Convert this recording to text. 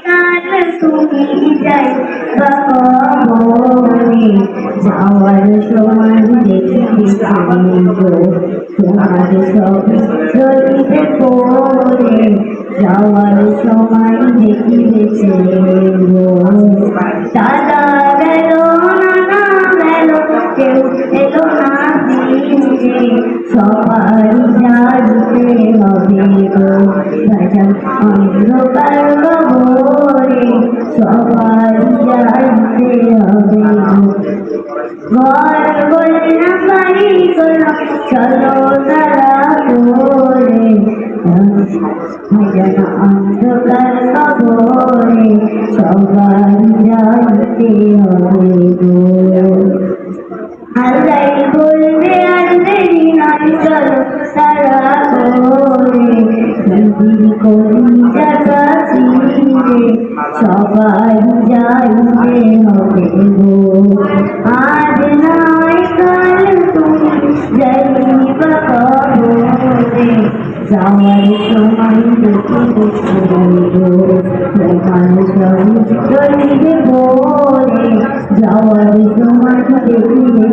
কাল তুমি যাই বা কবরে যাওয়ার সময় দেখিবে তোমার ছবি রইবে পড়ে যাওয়ার সময় দেখিবে দাদা গেল নানা গেল কেউ এলো না দিনে সবাই জানতে হবে গো ভজন অন্ধকার কবরে সবাই জানতে হবে ঘর বলে না বাড়ি করো চলো তারা করে ভজন অন্ধকার কবরে সবাই জানতে হবে গো আল্লাহ বলবে আর দেরি নয় চলো তারা করে কলিজা কাছে সবাই জানতে হবে গো আজ নয় কাল তুমি যাইবা কবরে যাওয়ার সময় দেখিবে তোমার ছবি রইবে পড়ে যাওয়ার সময় দেখিবে